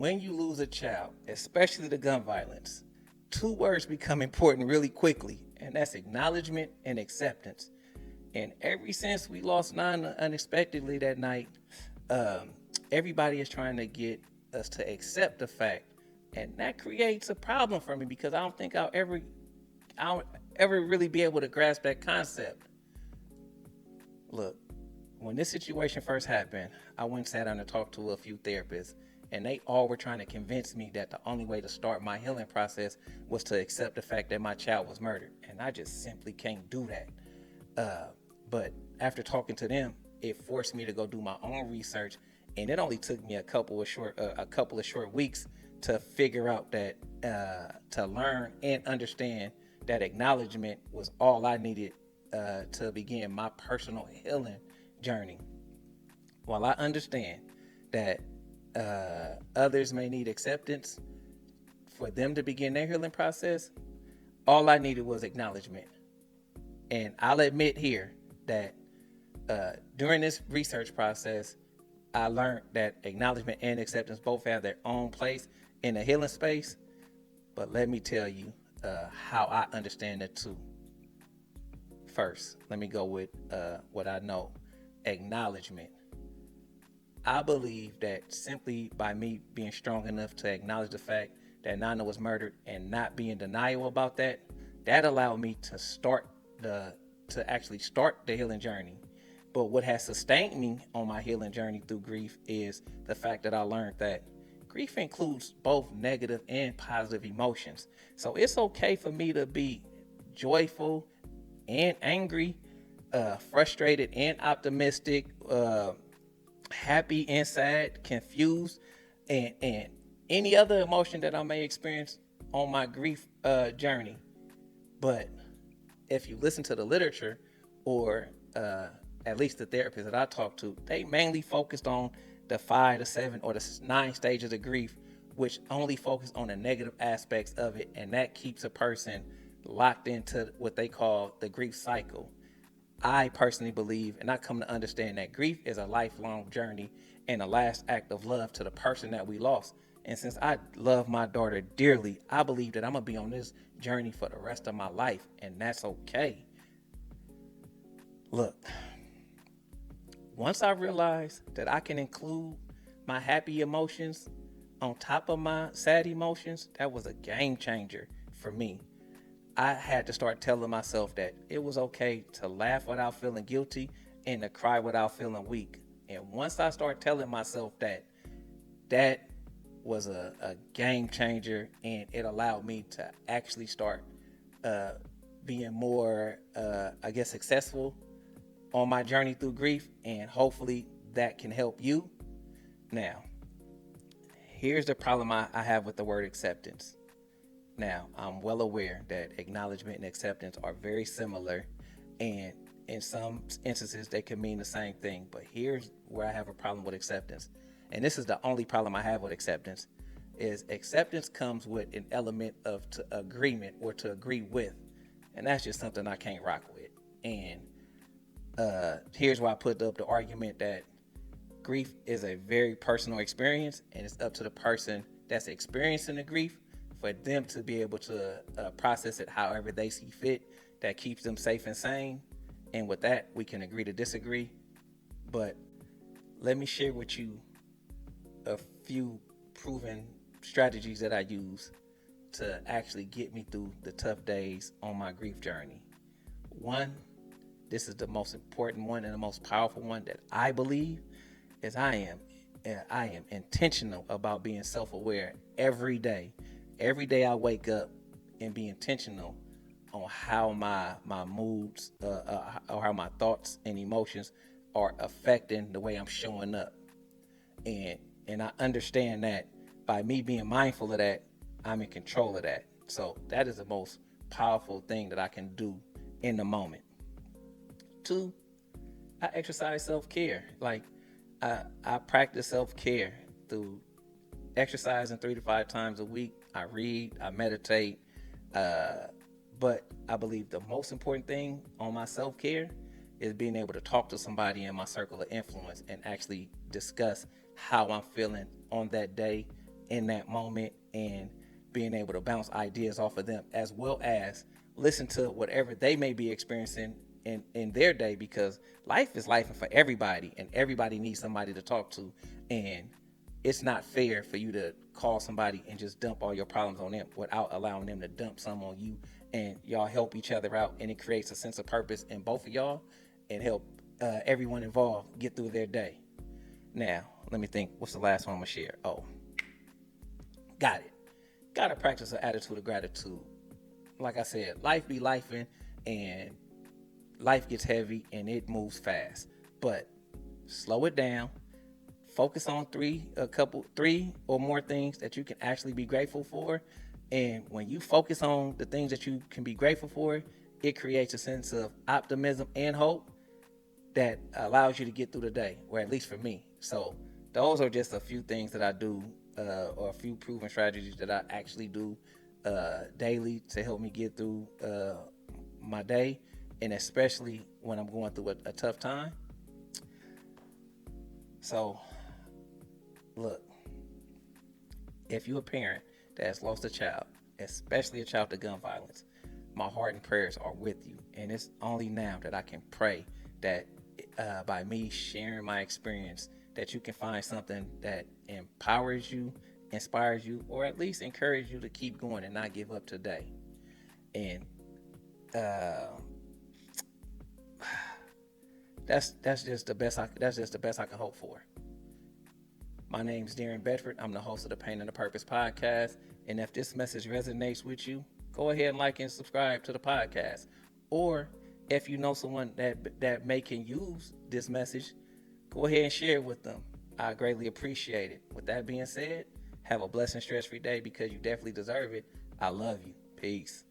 when you lose a child, especially the gun violence, two words become important really quickly, and that's acknowledgement and acceptance. And ever since we lost Nana unexpectedly that night, um, everybody is trying to get us to accept the fact, and that creates a problem for me because I don't ever really be able to grasp that concept. Look, when this situation first happened, I went and sat down and talked to a few therapists, and they all were trying to convince me that the only way to start my healing process was to accept the fact that my child was murdered, and I just simply can't do that. But after talking to them, it forced me to go do my own research, and it only took me a couple of short weeks to figure out that to learn and understand that acknowledgement was all I needed to begin my personal healing journey. While I understand that others may need acceptance for them to begin their healing process, all I needed was acknowledgement. And I'll admit here that during this research process, I learned that acknowledgement and acceptance both have their own place in the healing space. But let me tell you how I understand it too. First, let me go with what I know. Acknowledgement. I believe that simply by me being strong enough to acknowledge the fact that Nana was murdered and not be in denial about that, that allowed me to actually start the healing journey. But what has sustained me on my healing journey through grief is the fact that I learned that grief includes both negative and positive emotions. So it's okay for me to be joyful and angry, frustrated and optimistic, happy and sad, confused, and any other emotion that I may experience on my grief journey. But if you listen to the literature, or at least the therapists that I talked to, they mainly focused on the 5 to 7 or the 9 stages of grief, which only focus on the negative aspects of it, and that keeps a person locked into what they call the grief cycle. I personally believe, and I come to understand that grief is a lifelong journey and a last act of love to the person that we lost. And since I love my daughter dearly, I believe that I'm gonna be on this journey for the rest of my life, and that's okay. Look, once I realized that I can include my happy emotions on top of my sad emotions, that was a game changer for me. I had to start telling myself that it was okay to laugh without feeling guilty and to cry without feeling weak. And once I started telling myself that, that was a game changer, and it allowed me to actually start uh, being more, I guess, successful on my journey through grief. And hopefully that can help you. Now, here's the problem I have with the word acceptance. Now, I'm well aware that acknowledgement and acceptance are very similar, and in some instances, they can mean the same thing. But here's where I have a problem with acceptance, and this is the only problem I have with acceptance: is acceptance comes with an element of to agreement or to agree with, and that's just something I can't rock with. And here's why I put up the argument that grief is a very personal experience, and it's up to the person that's experiencing the grief for them to be able to process it however they see fit, that keeps them safe and sane. And with that, we can agree to disagree. But let me share with you a few proven strategies that I use to actually get me through the tough days on my grief journey. One, this is the most important one and the most powerful one that I believe, is I am intentional about being self-aware every day. Every day I wake up and be intentional on how my moods or how my thoughts and emotions are affecting the way I'm showing up. And and I understand that by me being mindful of that, I'm in control of that. So that is the most powerful thing that I can do in the moment. Two, I exercise self-care. Like I practice self-care through exercising 3 to 5 times a week. I read, I meditate. But I believe the most important thing on my self-care is being able to talk to somebody in my circle of influence and actually discuss how I'm feeling on that day in that moment and being able to bounce ideas off of them, as well as listen to whatever they may be experiencing in their day, because life is life for everybody, and everybody needs somebody to talk to. And it's not fair for you to call somebody and just dump all your problems on them without allowing them to dump some on you, and y'all help each other out, and it creates a sense of purpose in both of y'all, and help everyone involved get through their day. Now, let me think. What's the last one I'm gonna share? Oh, got it. Gotta practice an attitude of gratitude. Like I said, life be lifing, and life gets heavy and it moves fast. But slow it down. Focus on three or more things that you can actually be grateful for. And when you focus on the things that you can be grateful for, it creates a sense of optimism and hope that allows you to get through the day, or at least for me. So those are just a few things that I do, or a few proven strategies that I actually do daily to help me get through my day, and especially when I'm going through a tough time. So look, if you're a parent that has lost a child, especially a child to gun violence, my heart and prayers are with you. And it's only now that I can pray that by me sharing my experience, that you can find something that empowers you, inspires you, or at least encourages you to keep going and not give up today. And that's just the best I can hope for. My name's Darren Bedford. I'm the host of the Pain and the Purpose podcast. And if this message resonates with you, go ahead and like and subscribe to the podcast. Or if you know someone that may can use this message, go ahead and share it with them. I greatly appreciate it. With that being said, have a blessed and stress-free day, because you definitely deserve it. I love you. Peace.